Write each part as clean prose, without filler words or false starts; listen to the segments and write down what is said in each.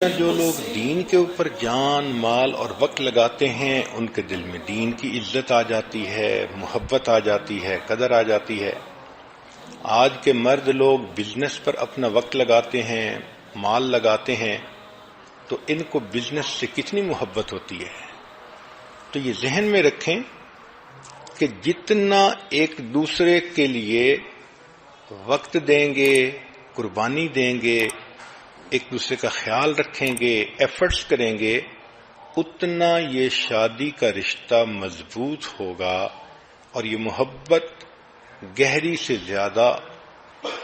جو لوگ دین کے اوپر جان مال اور وقت لگاتے ہیں ان کے دل میں دین کی عزت آ جاتی ہے، محبت آ جاتی ہے، قدر آ جاتی ہے۔ آج کے مرد لوگ بزنس پر اپنا وقت لگاتے ہیں، مال لگاتے ہیں، تو ان کو بزنس سے کتنی محبت ہوتی ہے۔ تو یہ ذہن میں رکھیں کہ جتنا ایک دوسرے کے لیے وقت دیں گے، قربانی دیں گے، ایک دوسرے کا خیال رکھیں گے، ایفرٹس کریں گے، اتنا یہ شادی کا رشتہ مضبوط ہوگا اور یہ محبت گہری سے زیادہ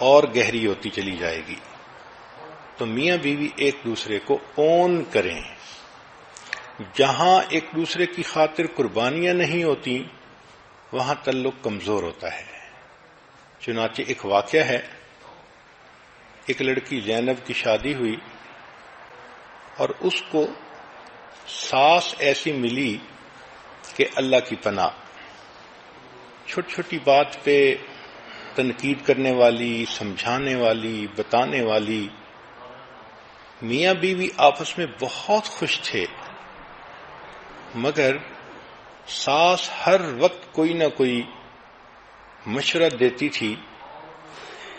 اور گہری ہوتی چلی جائے گی۔ تو میاں بیوی ایک دوسرے کو اون کریں۔ جہاں ایک دوسرے کی خاطر قربانیاں نہیں ہوتی وہاں تعلق کمزور ہوتا ہے۔ چنانچہ ایک واقعہ ہے، ایک لڑکی زینب کی شادی ہوئی اور اس کو ساس ایسی ملی کہ اللہ کی پناہ، چھوٹی چھوٹی بات پہ تنقید کرنے والی، سمجھانے والی، بتانے والی۔ میاں بیوی آپس میں بہت خوش تھے، مگر ساس ہر وقت کوئی نہ کوئی مشورہ دیتی تھی،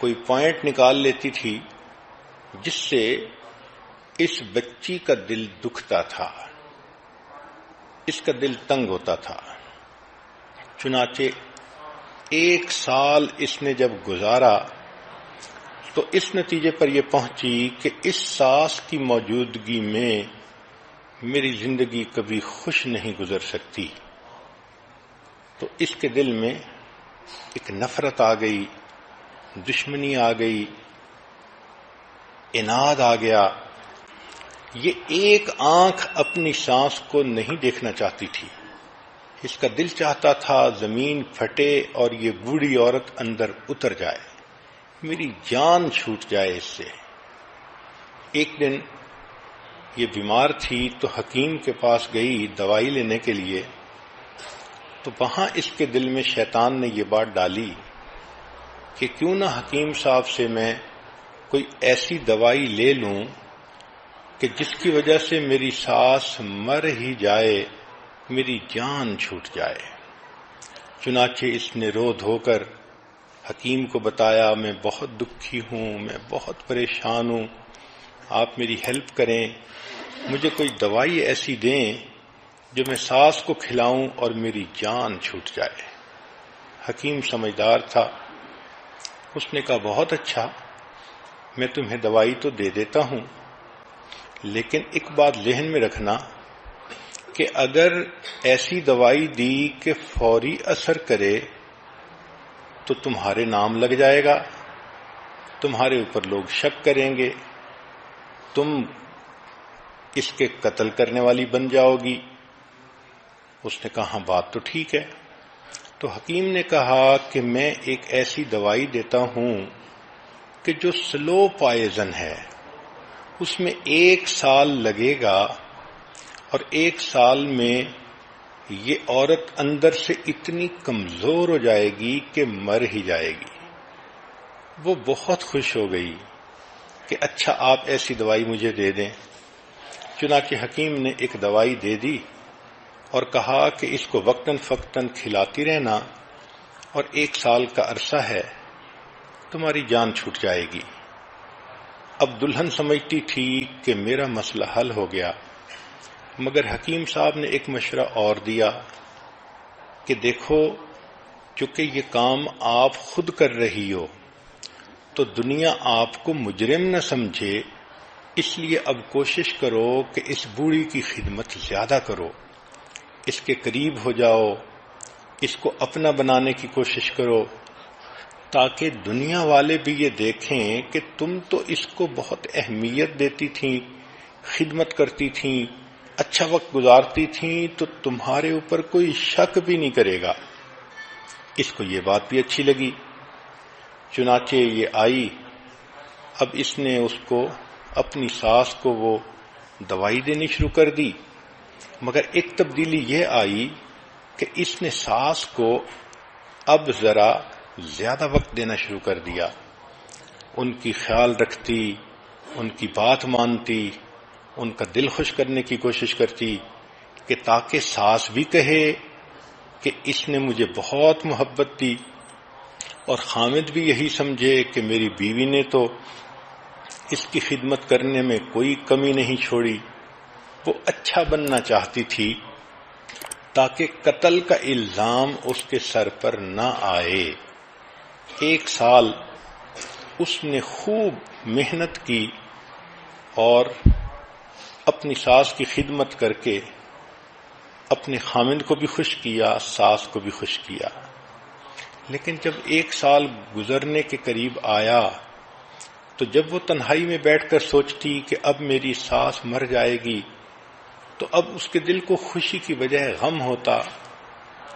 کوئی پوائنٹ نکال لیتی تھی جس سے اس بچی کا دل دکھتا تھا، اس کا دل تنگ ہوتا تھا۔ چنانچہ 1 سال اس نے جب گزارا تو اس نتیجے پر یہ پہنچی کہ اس ساس کی موجودگی میں میری زندگی کبھی خوش نہیں گزر سکتی۔ تو اس کے دل میں ایک نفرت آ گئی، دشمنی آ گئی، عناد آ گیا۔ یہ ایک آنکھ اپنی سانس کو نہیں دیکھنا چاہتی تھی، اس کا دل چاہتا تھا زمین پھٹے اور یہ بوڑھی عورت اندر اتر جائے، میری جان چھوٹ جائے اس سے۔ ایک دن یہ بیمار تھی تو حکیم کے پاس گئی دوائی لینے کے لیے، تو وہاں اس کے دل میں شیطان نے یہ بات ڈالی کہ کیوں نہ حکیم صاحب سے میں کوئی ایسی دوائی لے لوں کہ جس کی وجہ سے میری ساس مر ہی جائے، میری جان چھوٹ جائے۔ چنانچہ اس نے رو دھو کر حکیم کو بتایا، میں بہت دکھی ہوں، میں بہت پریشان ہوں، آپ میری ہیلپ کریں، مجھے کوئی دوائی ایسی دیں جو میں ساس کو کھلاؤں اور میری جان چھوٹ جائے۔ حکیم سمجھدار تھا، اس نے کہا بہت اچھا، میں تمہیں دوائی تو دے دیتا ہوں، لیکن ایک بات ذہن میں رکھنا کہ اگر ایسی دوائی دی کہ فوری اثر کرے تو تمہارے نام لگ جائے گا، تمہارے اوپر لوگ شک کریں گے، تم اس کے قتل کرنے والی بن جاؤ گی۔ اس نے کہا بات تو ٹھیک ہے۔ تو حکیم نے کہا کہ میں ایک ایسی دوائی دیتا ہوں کہ جو سلو پوائزن ہے، اس میں 1 سال لگے گا اور 1 سال میں یہ عورت اندر سے اتنی کمزور ہو جائے گی کہ مر ہی جائے گی۔ وہ بہت خوش ہو گئی کہ اچھا آپ ایسی دوائی مجھے دے دیں۔ چنانچہ حکیم نے ایک دوائی دے دی اور کہا کہ اس کو وقتاً فوقتاً کھلاتی رہنا اور 1 سال کا عرصہ ہے، تمہاری جان چھوٹ جائے گی۔ اب دلہن سمجھتی تھی کہ میرا مسئلہ حل ہو گیا، مگر حکیم صاحب نے ایک مشورہ اور دیا کہ دیکھو، چونکہ یہ کام آپ خود کر رہی ہو تو دنیا آپ کو مجرم نہ سمجھے، اس لیے اب کوشش کرو کہ اس بوڑھی کی خدمت زیادہ کرو، اس کے قریب ہو جاؤ، اس کو اپنا بنانے کی کوشش کرو، تاکہ دنیا والے بھی یہ دیکھیں کہ تم تو اس کو بہت اہمیت دیتی تھیں، خدمت کرتی تھیں، اچھا وقت گزارتی تھیں، تو تمہارے اوپر کوئی شک بھی نہیں کرے گا۔ اس کو یہ بات بھی اچھی لگی، چنانچہ یہ آئی۔ اب اس نے اس کو اپنی ساس کو وہ دوائی دینی شروع کر دی، مگر ایک تبدیلی یہ آئی کہ اس نے ساس کو اب ذرا زیادہ وقت دینا شروع کر دیا، ان کی خیال رکھتی، ان کی بات مانتی، ان کا دل خوش کرنے کی کوشش کرتی کہ تاکہ ساس بھی کہے کہ اس نے مجھے بہت محبت دی، اور خامد بھی یہی سمجھے کہ میری بیوی نے تو اس کی خدمت کرنے میں کوئی کمی نہیں چھوڑی۔ وہ اچھا بننا چاہتی تھی تاکہ قتل کا الزام اس کے سر پر نہ آئے۔ 1 سال اس نے خوب محنت کی اور اپنی ساس کی خدمت کر کے اپنے خامند کو بھی خوش کیا، ساس کو بھی خوش کیا۔ لیکن جب 1 سال گزرنے کے قریب آیا تو جب وہ تنہائی میں بیٹھ کر سوچتی کہ اب میری ساس مر جائے گی، تو اب اس کے دل کو خوشی کی بجائے غم ہوتا،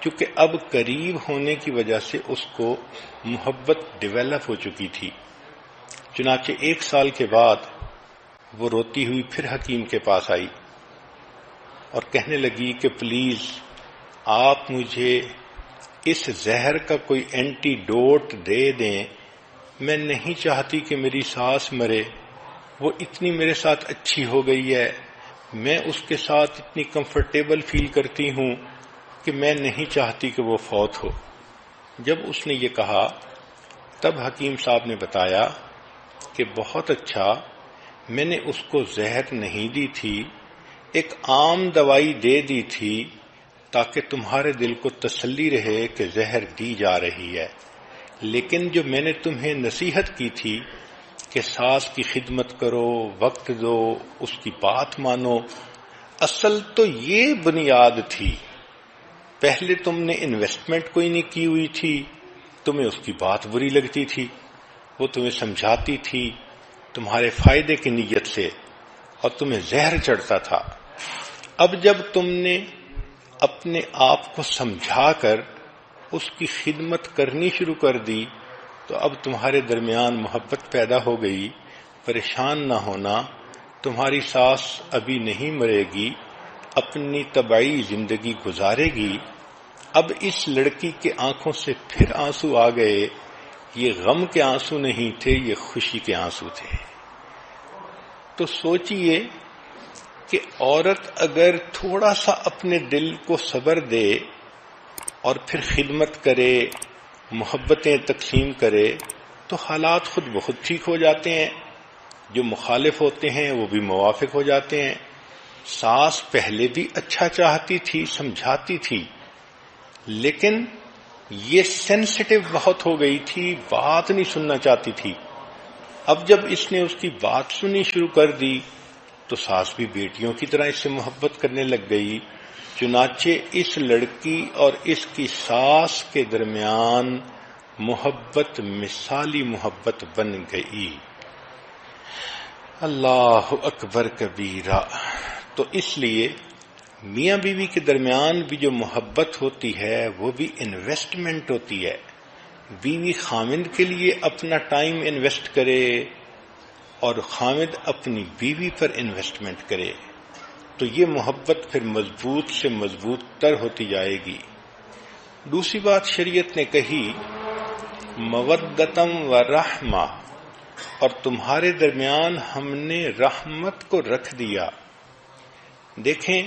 کیونکہ اب قریب ہونے کی وجہ سے اس کو محبت ڈیولپ ہو چکی تھی۔ چنانچہ 1 سال کے بعد وہ روتی ہوئی پھر حکیم کے پاس آئی اور کہنے لگی کہ پلیز آپ مجھے اس زہر کا کوئی اینٹی ڈوٹ دے دیں، میں نہیں چاہتی کہ میری ساس مرے، وہ اتنی میرے ساتھ اچھی ہو گئی ہے، میں اس کے ساتھ اتنی کمفرٹیبل فیل کرتی ہوں کہ میں نہیں چاہتی کہ وہ فوت ہو۔ جب اس نے یہ کہا تب حکیم صاحب نے بتایا کہ بہت اچھا، میں نے اس کو زہر نہیں دی تھی، ایک عام دوائی دے دی تھی تاکہ تمہارے دل کو تسلی رہے کہ زہر دی جا رہی ہے، لیکن جو میں نے تمہیں نصیحت کی تھی کہ ساس کی خدمت کرو، وقت دو، اس کی بات مانو، اصل تو یہ بنیاد تھی۔ پہلے تم نے انویسٹمنٹ کوئی نہیں کی ہوئی تھی، تمہیں اس کی بات بری لگتی تھی، وہ تمہیں سمجھاتی تھی تمہارے فائدے کی نیت سے اور تمہیں زہر چڑھتا تھا۔ اب جب تم نے اپنے آپ کو سمجھا کر اس کی خدمت کرنی شروع کر دی تو اب تمہارے درمیان محبت پیدا ہو گئی۔ پریشان نہ ہونا، تمہاری ساس ابھی نہیں مرے گی، اپنی طبعی زندگی گزارے گی۔ اب اس لڑکی کے آنکھوں سے پھر آنسو آ گئے، یہ غم کے آنسو نہیں تھے، یہ خوشی کے آنسو تھے۔ تو سوچئے کہ عورت اگر تھوڑا سا اپنے دل کو صبر دے اور پھر خدمت کرے، محبتیں تقسیم کرے، تو حالات خود بخود ٹھیک ہو جاتے ہیں، جو مخالف ہوتے ہیں وہ بھی موافق ہو جاتے ہیں۔ ساس پہلے بھی اچھا چاہتی تھی، سمجھاتی تھی، لیکن یہ سینسٹیو بہت ہو گئی تھی، بات نہیں سننا چاہتی تھی۔ اب جب اس نے اس کی بات سنی شروع کر دی تو ساس بھی بیٹیوں کی طرح اس سے محبت کرنے لگ گئی۔ چنانچہ اس لڑکی اور اس کی ساس کے درمیان محبت مثالی محبت بن گئی۔ اللہ اکبر کبیرہ۔ تو اس لیے میاں بیوی کے درمیان بھی جو محبت ہوتی ہے وہ بھی انویسٹمنٹ ہوتی ہے۔ بیوی خامند کے لیے اپنا ٹائم انویسٹ کرے اور خامند اپنی بیوی پر انویسٹمنٹ کرے تو یہ محبت پھر مضبوط سے مضبوط تر ہوتی جائے گی۔ دوسری بات شریعت نے کہی مودتم و رحمہ، اور تمہارے درمیان ہم نے رحمت کو رکھ دیا۔ دیکھیں،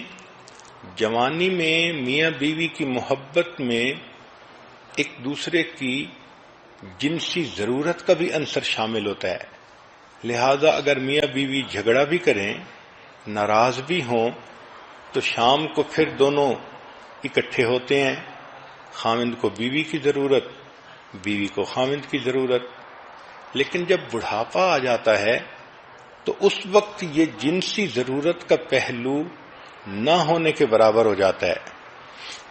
جوانی میں میاں بیوی کی محبت میں ایک دوسرے کی جنسی ضرورت کا بھی عنصر شامل ہوتا ہے، لہذا اگر میاں بیوی جھگڑا بھی کریں، ناراض بھی ہوں، تو شام کو پھر دونوں اکٹھے ہوتے ہیں، خامند کو بیوی کی ضرورت، بیوی کو خامند کی ضرورت۔ لیکن جب بڑھاپا آ جاتا ہے تو اس وقت یہ جنسی ضرورت کا پہلو نہ ہونے کے برابر ہو جاتا ہے،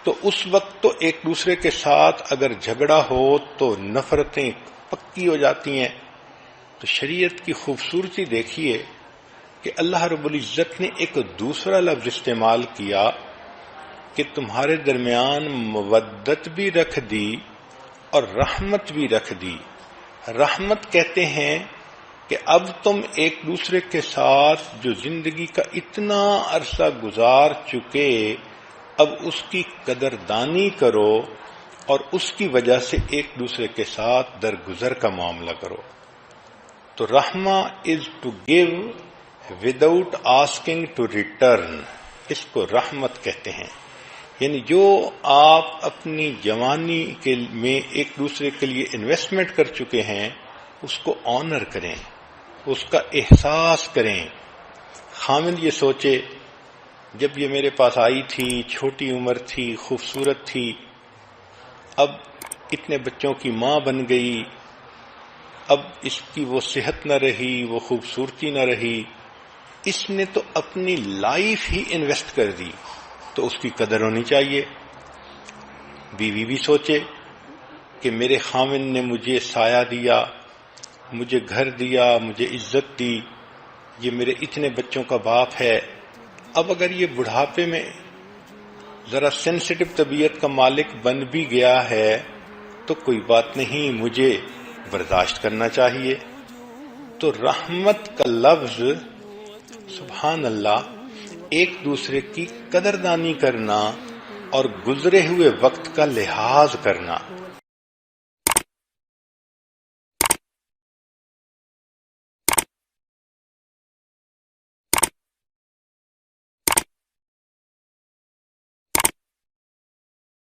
تو اس وقت تو ایک دوسرے کے ساتھ اگر جھگڑا ہو تو نفرتیں پکی ہو جاتی ہیں۔ تو شریعت کی خوبصورتی دیکھیے کہ اللہ رب العزت نے ایک دوسرا لفظ استعمال کیا کہ تمہارے درمیان مودت بھی رکھ دی اور رحمت بھی رکھ دی۔ رحمت کہتے ہیں کہ اب تم ایک دوسرے کے ساتھ جو زندگی کا اتنا عرصہ گزار چکے، اب اس کی قدردانی کرو اور اس کی وجہ سے ایک دوسرے کے ساتھ درگزر کا معاملہ کرو۔ تو رحمہ is to give without asking to return, اس کو رحمت کہتے ہیں۔ یعنی جو آپ اپنی جوانی میں ایک دوسرے کے لیے انویسٹمنٹ کر چکے ہیں اس کو آنر کریں، اس کا احساس کریں۔ خامد یہ سوچے جب یہ میرے پاس آئی تھی، چھوٹی عمر تھی، خوبصورت تھی، اب اتنے بچوں کی ماں بن گئی، اب اس کی وہ صحت نہ رہی، وہ خوبصورتی نہ رہی، اس نے تو اپنی لائف ہی انویسٹ کر دی، تو اس کی قدر ہونی چاہیے۔ بیوی بھی سوچے کہ میرے خامن نے مجھے سایہ دیا، مجھے گھر دیا، مجھے عزت دی، یہ میرے اتنے بچوں کا باپ ہے، اب اگر یہ بڑھاپے میں ذرا سینسٹیو طبیعت کا مالک بن بھی گیا ہے تو کوئی بات نہیں، مجھے برداشت کرنا چاہیے۔ تو رحمت کا لفظ، سبحان اللہ، ایک دوسرے کی قدردانی کرنا اور گزرے ہوئے وقت کا لحاظ کرنا۔